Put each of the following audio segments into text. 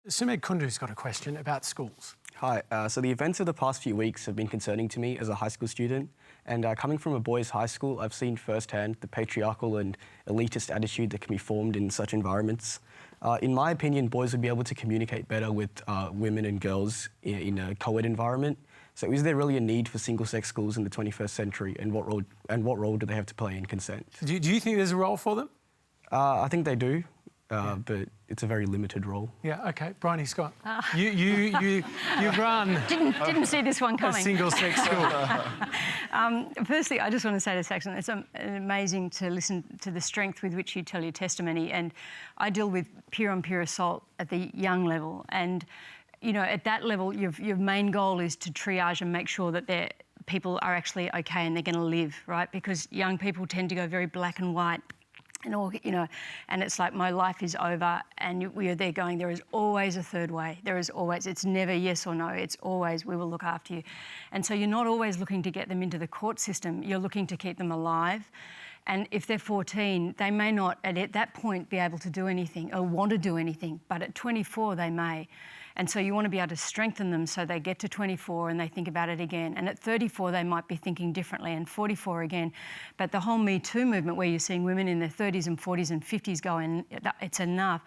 Sumed Kundu's got a question about schools. Hi, so the events of the past few weeks have been concerning to me as a high school student, and coming from a boys' high school, I've seen firsthand the patriarchal and elitist attitude that can be formed in such environments. In my opinion, boys would be able to communicate better with women and girls in a co-ed environment. So is there really a need for single-sex schools in the 21st century, and what role do they have to play in consent? Do you think there's a role for them? I think they do. But it's a very limited role. Yeah, OK. Briony, Scott, you run didn't see this one coming. A single-sex school. Firstly, I just want to say to Saxon, it's amazing to listen to the strength with which you tell your testimony. And I deal with peer-on-peer assault at the young level. And, you know, at that level, your main goal is to triage and make sure that people are actually OK and they're going to live, right? Because young people tend to go very black and white. And all, you know, and it's like my life is over, and we are there going, there is always a third way. There is always, it's never yes or no. It's always we will look after you. And so you're not always looking to get them into the court system. You're looking to keep them alive. And if they're 14, they may not at that point be able to do anything or want to do anything, but at 24 they may. And so you want to be able to strengthen them so they get to 24 and they think about it again. And at 34, they might be thinking differently, and 44 again. But the whole Me Too movement, where you're seeing women in their 30s and 40s and 50s going, it's enough.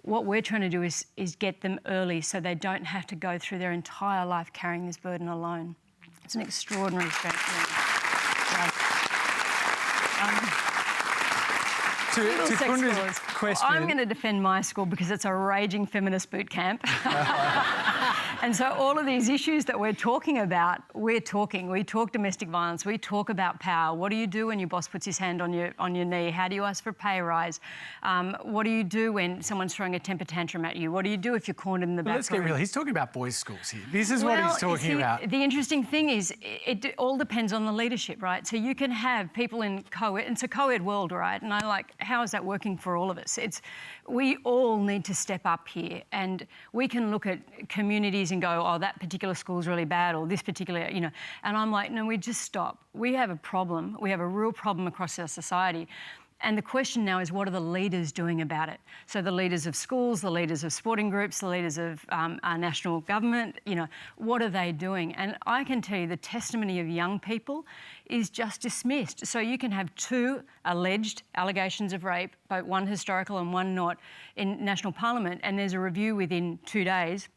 What we're trying to do is get them early so they don't have to go through their entire life carrying this burden alone. It's an extraordinary strength. To Kundu's question, I'm going to defend my school because it's a raging feminist boot camp. And so all of these issues that we're talking about, we talk domestic violence, we talk about power. What do you do when your boss puts his hand on your knee? How do you ask for a pay rise? What do you do when someone's throwing a temper tantrum at you? What do you do if you're cornered in the back room? Let's get real. He's talking about boys' schools here. This is what he's talking about. The interesting thing is it all depends on the leadership, right? So you can have people in co-ed, and it's a co-ed world, right? And how is that working for all of us? We all need to step up here, and we can look at communities and go, oh, that particular school's really bad, or this particular, you know. And I'm like, no, we just stop. We have a problem. We have a real problem across our society. And the question now is, what are the leaders doing about it? So the leaders of schools, the leaders of sporting groups, the leaders of our national government, you know, what are they doing? And I can tell you the testimony of young people is just dismissed. So you can have 2 alleged allegations of rape, both one historical and one not, in National Parliament, and there's a review within 2 days.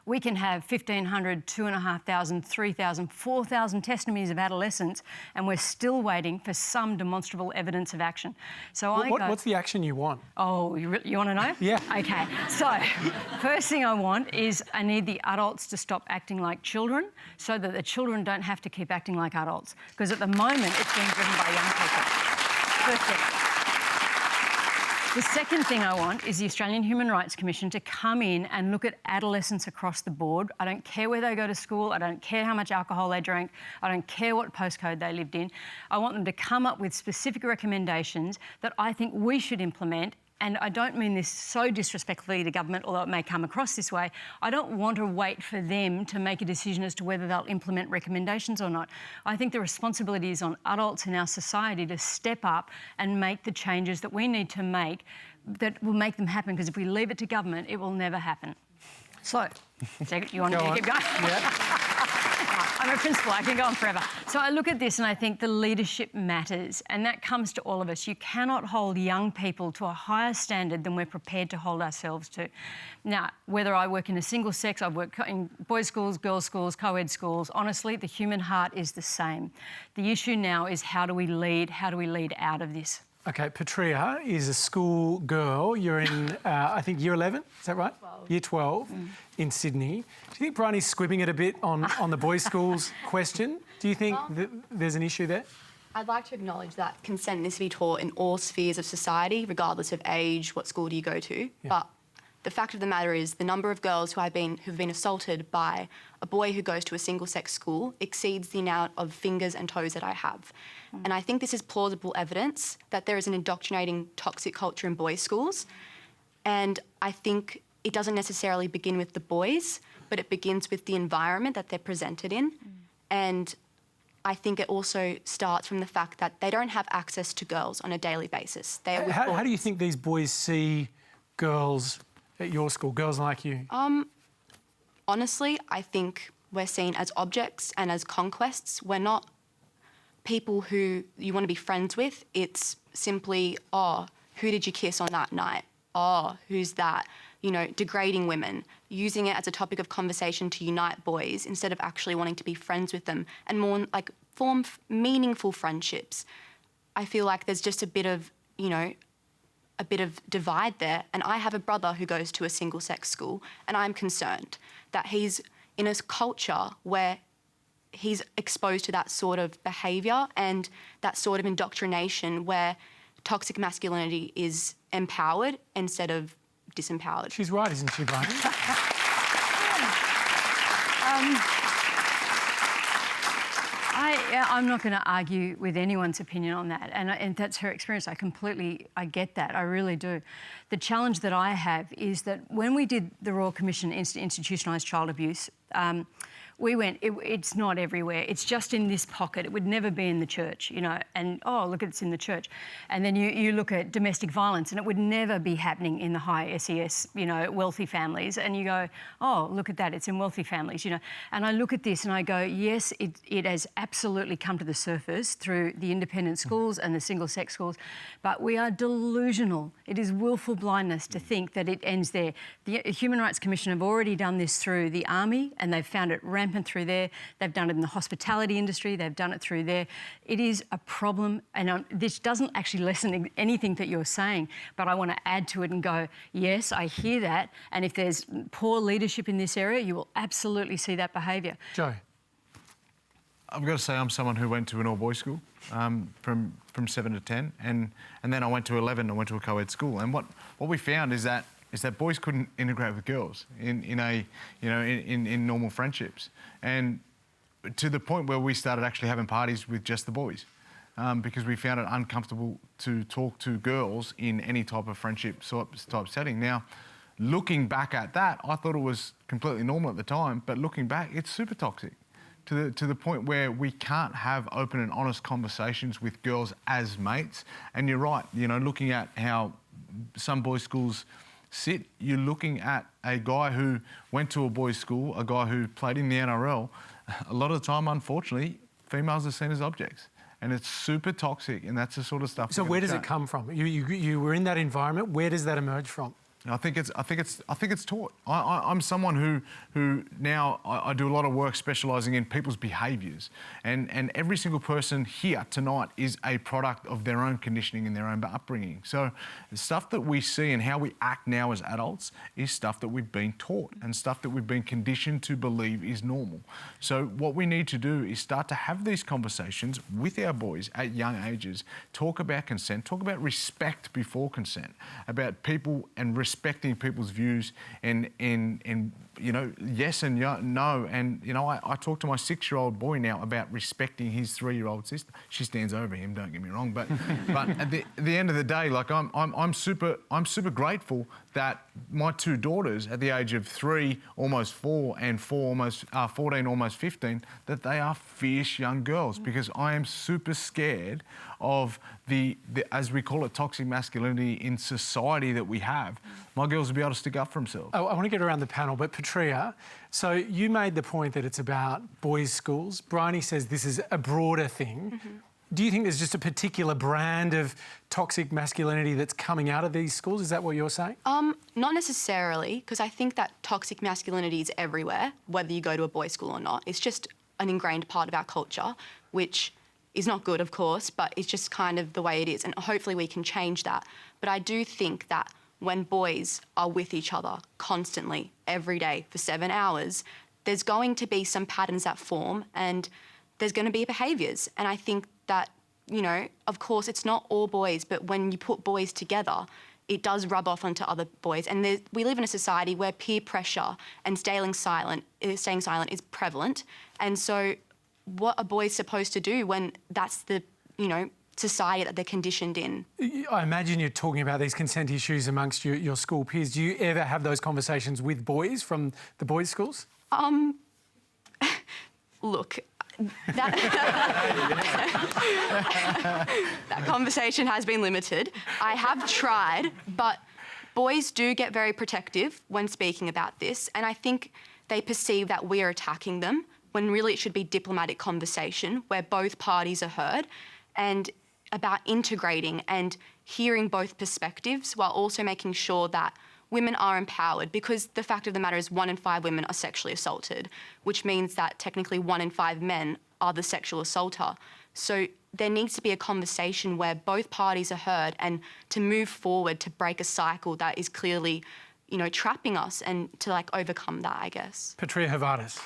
We can have 1,500, 2,500, 3,000, 4,000 testimonies of adolescents, and we're still waiting for some demonstrable evidence of action. So what's the action you want? Oh, you want to know? Yeah. OK. So first thing I want is I need the adults to stop acting like children so that the children don't have to keep acting like adults. Because at the moment, it's being driven by young people. First thing. The second thing I want is the Australian Human Rights Commission to come in and look at adolescents across the board. I don't care where they go to school. I don't care how much alcohol they drank. I don't care what postcode they lived in. I want them to come up with specific recommendations that I think we should implement. And I don't mean this so disrespectfully to government, although it may come across this way. I don't want to wait for them to make a decision as to whether they'll implement recommendations or not. I think the responsibility is on adults in our society to step up and make the changes that we need to make that will make them happen, because if we leave it to government, it will never happen. So, you want me to keep going? Yeah. I'm a principal, I can go on forever. So I look at this and I think the leadership matters, and that comes to all of us. You cannot hold young people to a higher standard than we're prepared to hold ourselves to. Now, whether I work in a single sex, I've worked in boys' schools, girls' schools, co-ed schools, honestly, the human heart is the same. The issue now is how do we lead out of this? OK, Patria is a school girl. You're in, I think, year 11, is that right? 12. Year 12 in Sydney. Do you think Briony's squibbing it a bit on the boys' schools question? Do you think that there's an issue there? I'd like to acknowledge that consent needs to be taught in all spheres of society, regardless of age, what school do you go to. Yeah. But the fact of the matter is the number of girls who've been assaulted by a boy who goes to a single-sex school exceeds the amount of fingers and toes that I have. And I think this is plausible evidence that there is an indoctrinating toxic culture in boys' schools. And I think it doesn't necessarily begin with the boys, but it begins with the environment that they're presented in. And I think it also starts from the fact that they don't have access to girls on a daily basis. They are How do you think these boys see girls at your school, girls like you? Honestly, I think we're seen as objects and as conquests. We're not people who you want to be friends with. It's simply, oh, who did you kiss on that night? Oh, who's that? You know, degrading women, using it as a topic of conversation to unite boys instead of actually wanting to be friends with them and more like form meaningful friendships. I feel like there's just a bit of, you know, a bit of divide there. And I have a brother who goes to a single-sex school, and I'm concerned that he's in a culture where he's exposed to that sort of behaviour and that sort of indoctrination where toxic masculinity is empowered instead of disempowered. She's right, isn't she, Briony? I'm not going to argue with anyone's opinion on that, and that's her experience. I get that, I really do. The challenge that I have is that when we did the Royal Commission into Institutionalised Child Abuse, we went, it's not everywhere. It's just in this pocket. It would never be in the church, you know, and, oh, look, it's in the church. And then you look at domestic violence and it would never be happening in the high SES, you know, wealthy families. And you go, oh, look at that, it's in wealthy families, you know. And I look at this and I go, yes, it has absolutely come to the surface through the independent schools and the single-sex schools, but we are delusional. It is willful blindness to think that it ends there. The Human Rights Commission have already done this through the army and they've found it rampant through there. They've done it in the hospitality industry. They've done it through there. It is a problem, and this doesn't actually lessen anything that you're saying, but I want to add to it and go, yes, I hear that, and if there's poor leadership in this area, you will absolutely see that behaviour. Joe? I've got to say I'm someone who went to an all-boys school from 7 to 10, and then I went to 11. I went to a co-ed school, and what we found is that boys couldn't integrate with girls in normal friendships, and to the point where we started actually having parties with just the boys, because we found it uncomfortable to talk to girls in any type of friendship type setting. Now, looking back at that, I thought it was completely normal at the time, but looking back, it's super toxic. To the point where we can't have open and honest conversations with girls as mates. And you're right, you know, looking at how some boys' schools sit, you're looking at a guy who went to a boys' school, a guy who played in the NRL. A lot of the time, unfortunately, females are seen as objects. And it's super toxic, and that's the sort of stuff. So where does it come from? You were in that environment. Where does that emerge from? I think it's taught. I'm someone who now I do a lot of work specialising in people's behaviours, and every single person here tonight is a product of their own conditioning and their own upbringing. So the stuff that we see and how we act now as adults is stuff that we've been taught and stuff that we've been conditioned to believe is normal. So what we need to do is start to have these conversations with our boys at young ages, talk about consent, talk about respect before consent, about people and respecting people's views and you know, yes and no. And, you know, I talk to my 6-year-old boy now about respecting his 3-year-old sister. She stands over him, don't get me wrong, but at the end of the day, like I'm super grateful that my 2 daughters at the age of 3, almost 4, and 14, almost 15, that they are fierce young girls, because I am super scared of the as we call it, toxic masculinity in society that we have. My girls will be able to stick up for themselves. I want to get around the panel, but Patria, so you made the point that it's about boys' schools. Briony says this is a broader thing. Mm-hmm. Do you think there's just a particular brand of toxic masculinity that's coming out of these schools? Is that what you're saying? Not necessarily, because I think that toxic masculinity is everywhere, whether you go to a boys' school or not. It's just an ingrained part of our culture, which is not good, of course, but it's just kind of the way it is, and hopefully we can change that. But I do think that when boys are with each other constantly, every day, for 7 hours, there's going to be some patterns that form, and there's going to be behaviours. And I think that, you know, of course, it's not all boys, but when you put boys together, it does rub off onto other boys. And we live in a society where peer pressure and staying silent is prevalent. And so what are boys supposed to do when that's the, you know, society that they're conditioned in? I imagine you're talking about these consent issues amongst your school peers. Do you ever have those conversations with boys from the boys' schools? Look, that conversation has been limited. I have tried, but boys do get very protective when speaking about this, and I think they perceive that we are attacking them when really it should be diplomatic conversation where both parties are heard, and about integrating and hearing both perspectives while also making sure that women are empowered, because the fact of the matter is 1 in 5 women are sexually assaulted, which means that technically 1 in 5 men are the sexual assaulter. So there needs to be a conversation where both parties are heard, and to move forward to break a cycle that is clearly, trapping us, and to overcome that, I guess. Patria Havardis.